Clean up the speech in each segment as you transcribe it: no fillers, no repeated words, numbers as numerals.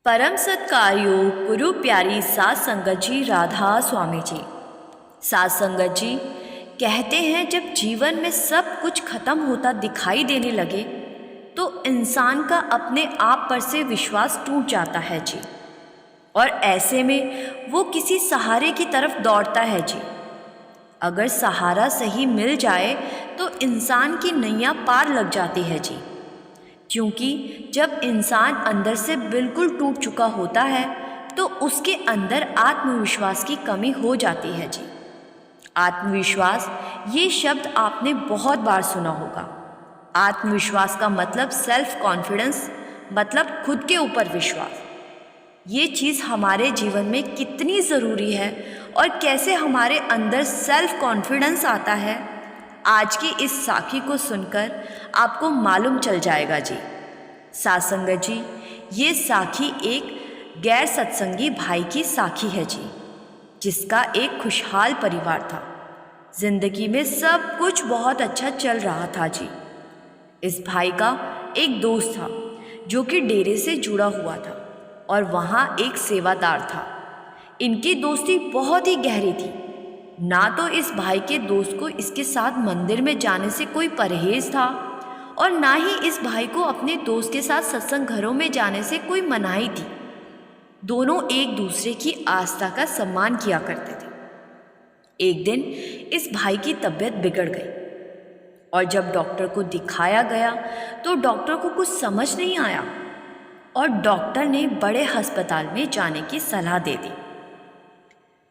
परम सत्कार्यो गुरु प्यारी सात संगत जी राधा स्वामी जी। सात संगत जी कहते हैं, जब जीवन में सब कुछ खत्म होता दिखाई देने लगे तो इंसान का अपने आप पर से विश्वास टूट जाता है जी, और ऐसे में वो किसी सहारे की तरफ दौड़ता है जी। अगर सहारा सही मिल जाए तो इंसान की नैया पार लग जाती है जी, क्योंकि जब इंसान अंदर से बिल्कुल टूट चुका होता है तो उसके अंदर आत्मविश्वास की कमी हो जाती है जी। आत्मविश्वास, ये शब्द आपने बहुत बार सुना होगा। आत्मविश्वास का मतलब सेल्फ कॉन्फिडेंस, मतलब खुद के ऊपर विश्वास। ये चीज़ हमारे जीवन में कितनी ज़रूरी है और कैसे हमारे अंदर सेल्फ कॉन्फिडेंस आता है, आज की इस साखी को सुनकर आपको मालूम चल जाएगा जी। सात संगत जी, ये साखी एक गैर सत्संगी भाई की साखी है जी, जिसका एक खुशहाल परिवार था। जिंदगी में सब कुछ बहुत अच्छा चल रहा था जी। इस भाई का एक दोस्त था जो कि डेरे से जुड़ा हुआ था और वहाँ एक सेवादार था। इनकी दोस्ती बहुत ही गहरी थी। ना तो इस भाई के दोस्त को इसके साथ मंदिर में जाने से कोई परहेज था और ना ही इस भाई को अपने दोस्त के साथ सत्संग घरों में जाने से कोई मनाही थी। दोनों एक दूसरे की आस्था का सम्मान किया करते थे। एक दिन इस भाई की तबीयत बिगड़ गई और जब डॉक्टर को दिखाया गया तो डॉक्टर को कुछ समझ नहीं आया और डॉक्टर ने बड़े अस्पताल में जाने की सलाह दे दी।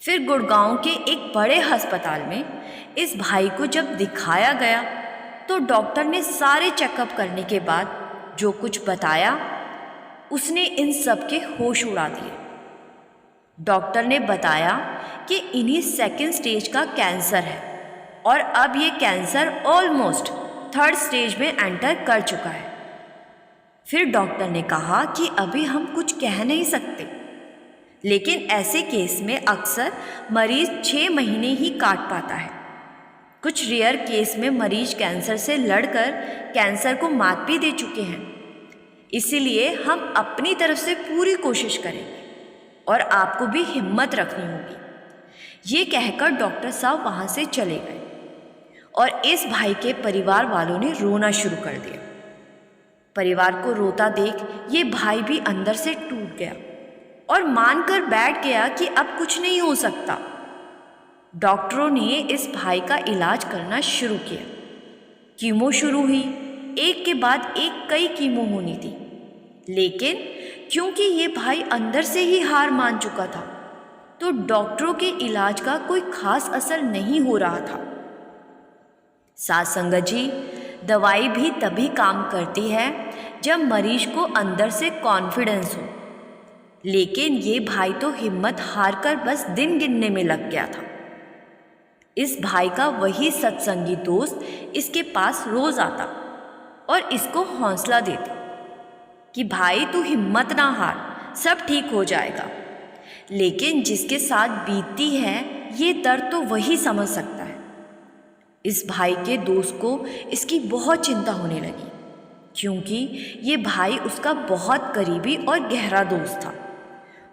फिर गुड़गांव के एक बड़े अस्पताल में इस भाई को जब दिखाया गया तो डॉक्टर ने सारे चेकअप करने के बाद जो कुछ बताया उसने इन सब के होश उड़ा दिए। डॉक्टर ने बताया कि इन्हीं सेकंड स्टेज का कैंसर है और अब ये कैंसर ऑलमोस्ट थर्ड स्टेज में एंटर कर चुका है। फिर डॉक्टर ने कहा कि अभी हम कुछ कह नहीं सकते, लेकिन ऐसे केस में अक्सर मरीज 6 महीने ही काट पाता है। कुछ रेयर केस में मरीज कैंसर से लड़कर कैंसर को मात भी दे चुके हैं। इसीलिए हम अपनी तरफ से पूरी कोशिश करेंगे और आपको भी हिम्मत रखनी होगी। ये कहकर डॉक्टर साहब वहाँ से चले गए और इस भाई के परिवार वालों ने रोना शुरू कर दिया। परिवार को रोता देख ये भाई भी अंदर से टूट गया और मानकर बैठ गया कि अब कुछ नहीं हो सकता। डॉक्टरों ने इस भाई का इलाज करना शुरू किया। कीमो शुरू हुई, एक के बाद एक कई कीमो होनी थी, लेकिन क्योंकि ये भाई अंदर से ही हार मान चुका था तो डॉक्टरों के इलाज का कोई खास असर नहीं हो रहा था। सात संगत जी, दवाई भी तभी काम करती है जब मरीज को अंदर से कॉन्फिडेंस हो, लेकिन ये भाई तो हिम्मत हारकर बस दिन गिनने में लग गया था। इस भाई का वही सत्संगी दोस्त इसके पास रोज आता और इसको हौसला देता कि भाई तू हिम्मत ना हार, सब ठीक हो जाएगा। लेकिन जिसके साथ बीतती है ये दर्द तो वही समझ सकता है। इस भाई के दोस्त को इसकी बहुत चिंता होने लगी, क्योंकि ये भाई उसका बहुत करीबी और गहरा दोस्त था।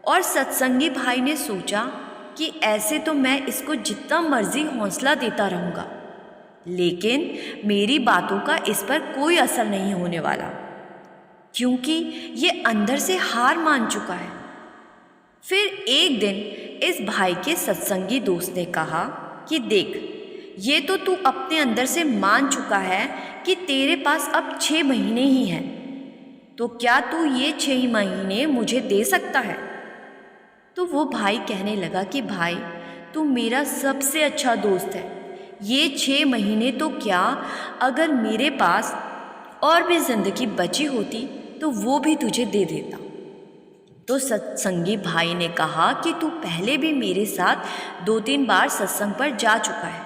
और सत्संगी भाई ने सोचा कि ऐसे तो मैं इसको जितना मर्जी हौसला देता रहूँगा, लेकिन मेरी बातों का इस पर कोई असर नहीं होने वाला, क्योंकि ये अंदर से हार मान चुका है। फिर एक दिन इस भाई के सत्संगी दोस्त ने कहा कि देख, ये तो तू अपने अंदर से मान चुका है कि तेरे पास अब 6 महीने ही हैं, तो क्या तू ये 6 महीने मुझे दे सकता है? तो वो भाई कहने लगा कि भाई तू मेरा सबसे अच्छा दोस्त है, ये 6 महीने तो क्या, अगर मेरे पास और भी ज़िंदगी बची होती तो वो भी तुझे दे देता। तो सत्संगी भाई ने कहा कि तू पहले भी मेरे साथ 2-3 बार सत्संग पर जा चुका है,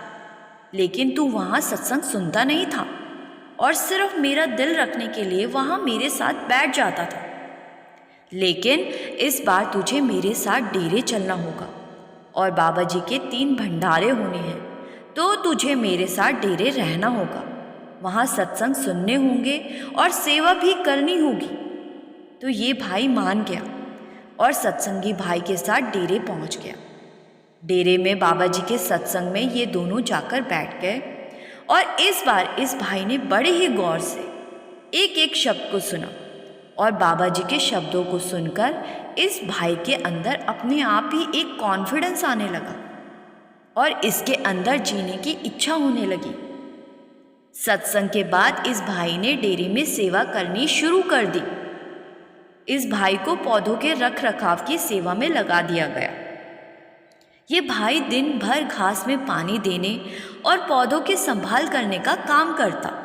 लेकिन तू वहाँ सत्संग सुनता नहीं था और सिर्फ मेरा दिल रखने के लिए वहाँ मेरे साथ बैठ जाता था। लेकिन इस बार तुझे मेरे साथ डेरे चलना होगा और बाबा जी के 3 भंडारे होने हैं, तो तुझे मेरे साथ डेरे रहना होगा। वहाँ सत्संग सुनने होंगे और सेवा भी करनी होगी। तो ये भाई मान गया और सत्संगी भाई के साथ डेरे पहुंच गया। डेरे में बाबा जी के सत्संग में ये दोनों जाकर बैठ गए और इस बार इस भाई ने बड़े ही गौर से एक एक शब्द को सुना और बाबा जी के शब्दों को सुनकर इस भाई के अंदर अपने आप ही एक कॉन्फिडेंस आने लगा और इसके अंदर जीने की इच्छा होने लगी। सत्संग के बाद इस भाई ने डेरे में सेवा करनी शुरू कर दी। इस भाई को पौधों के रख रखाव की सेवा में लगा दिया गया। ये भाई दिन भर घास में पानी देने और पौधों की संभाल करने का काम करता।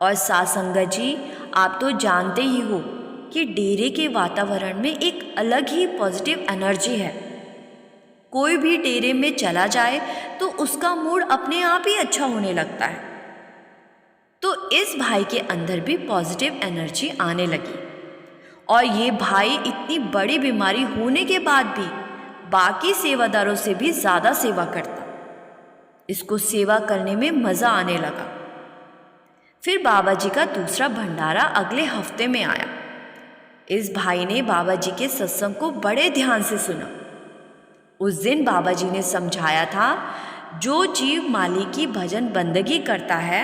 और साथ संगत जी, आप तो जानते ही हो कि डेरे के वातावरण में एक अलग ही पॉजिटिव एनर्जी है। कोई भी डेरे में चला जाए तो उसका मूड अपने आप ही अच्छा होने लगता है। तो इस भाई के अंदर भी पॉजिटिव एनर्जी आने लगी और ये भाई इतनी बड़ी बीमारी होने के बाद भी बाकी सेवादारों से भी ज़्यादा सेवा करता। इसको सेवा करने में मज़ा आने लगा। फिर बाबा जी का दूसरा भंडारा अगले हफ्ते में आया। इस भाई ने बाबा जी के सत्संग को बड़े ध्यान से सुना। उस दिन बाबा जी ने समझाया था, जो जीव मालिक की भजन बंदगी करता है,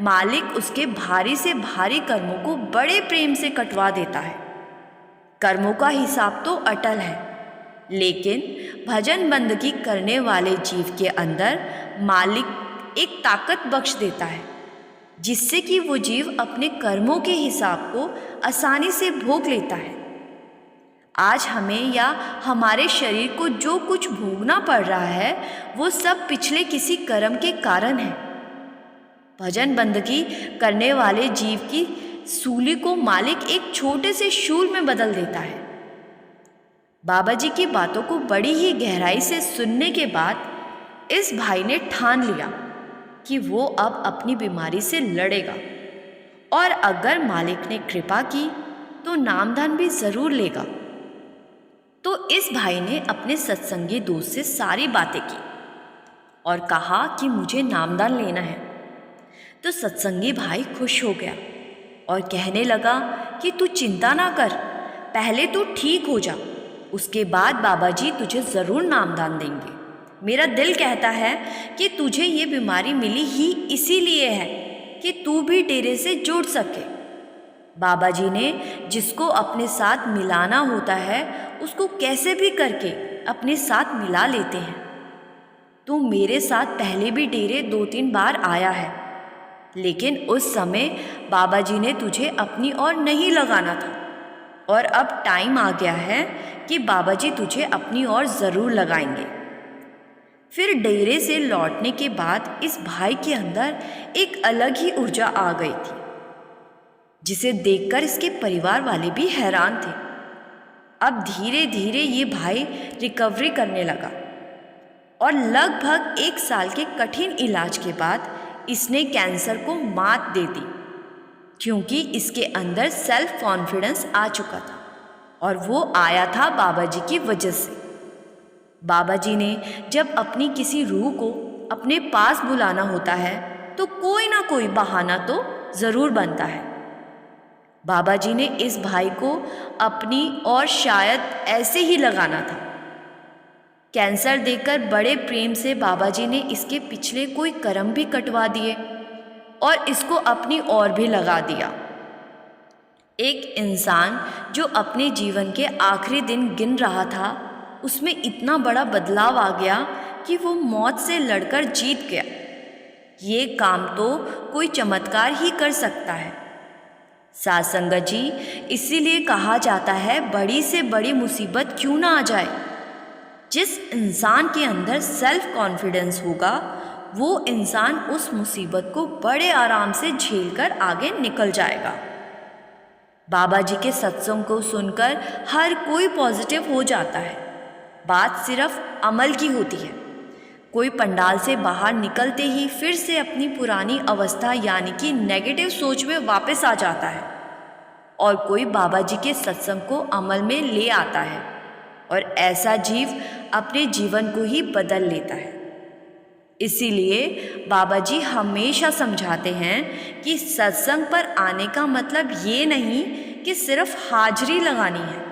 मालिक उसके भारी से भारी कर्मों को बड़े प्रेम से कटवा देता है। कर्मों का हिसाब तो अटल है, लेकिन भजन बंदगी करने वाले जीव के अंदर मालिक एक ताकत बख्श देता है, जिससे कि वो जीव अपने कर्मों के हिसाब को आसानी से भोग लेता है। आज हमें या हमारे शरीर को जो कुछ भोगना पड़ रहा है, वो सब पिछले किसी कर्म के कारण है। भजन बंदगी करने वाले जीव की सूली को मालिक एक छोटे से शूल में बदल देता है। बाबा जी की बातों को बड़ी ही गहराई से सुनने के बाद इस भाई ने ठान लिया कि वो अब अपनी बीमारी से लड़ेगा और अगर मालिक ने कृपा की तो नामदान भी ज़रूर लेगा। तो इस भाई ने अपने सत्संगी दोस्त से सारी बातें की और कहा कि मुझे नामदान लेना है। तो सत्संगी भाई खुश हो गया और कहने लगा कि तू चिंता ना कर, पहले तू ठीक हो जा, उसके बाद बाबा जी तुझे ज़रूर नामदान देंगे। मेरा दिल कहता है कि तुझे ये बीमारी मिली ही इसीलिए है कि तू भी डेरे से जुड़ सके। बाबा जी ने जिसको अपने साथ मिलाना होता है उसको कैसे भी करके अपने साथ मिला लेते हैं। तू मेरे साथ पहले भी डेरे 2-3 बार आया है, लेकिन उस समय बाबा जी ने तुझे अपनी ओर नहीं लगाना था और अब टाइम आ गया है कि बाबा जी तुझे अपनी ओर ज़रूर लगाएंगे। फिर डेरे से लौटने के बाद इस भाई के अंदर एक अलग ही ऊर्जा आ गई थी, जिसे देखकर इसके परिवार वाले भी हैरान थे। अब धीरे धीरे ये भाई रिकवरी करने लगा और लगभग 1 साल के कठिन इलाज के बाद इसने कैंसर को मात दे दी, क्योंकि इसके अंदर सेल्फ कॉन्फिडेंस आ चुका था और वो आया था बाबा जी की वजह से। बाबा जी ने जब अपनी किसी रूह को अपने पास बुलाना होता है तो कोई ना कोई बहाना तो ज़रूर बनता है। बाबा जी ने इस भाई को अपनी और शायद ऐसे ही लगाना था। कैंसर देकर बड़े प्रेम से बाबा जी ने इसके पिछले कोई कर्म भी कटवा दिए और इसको अपनी ओर भी लगा दिया। एक इंसान जो अपने जीवन के आखिरी दिन गिन रहा था, उसमें इतना बड़ा बदलाव आ गया कि वो मौत से लड़कर जीत गया। ये काम तो कोई चमत्कार ही कर सकता है। साथ संगत जी, इसीलिए कहा जाता है, बड़ी से बड़ी मुसीबत क्यों ना आ जाए, जिस इंसान के अंदर सेल्फ कॉन्फिडेंस होगा वो इंसान उस मुसीबत को बड़े आराम से झेलकर आगे निकल जाएगा। बाबा जी के सत्संग को सुनकर हर कोई पॉजिटिव हो जाता है। बात सिर्फ अमल की होती है। कोई पंडाल से बाहर निकलते ही फिर से अपनी पुरानी अवस्था यानी कि नेगेटिव सोच में वापस आ जाता है और कोई बाबा जी के सत्संग को अमल में ले आता है और ऐसा जीव अपने जीवन को ही बदल लेता है। इसीलिए बाबा जी हमेशा समझाते हैं कि सत्संग पर आने का मतलब ये नहीं कि सिर्फ हाजिरी लगानी है।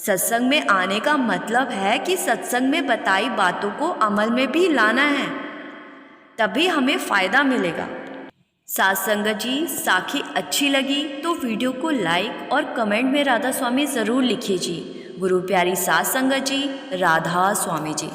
सत्संग में आने का मतलब है कि सत्संग में बताई बातों को अमल में भी लाना है, तभी हमें फ़ायदा मिलेगा। साथ संगत जी, साखी अच्छी लगी तो वीडियो को लाइक और कमेंट में राधा स्वामी ज़रूर लिखिए जी। गुरु प्यारी साथ संगत जी, राधा स्वामी जी।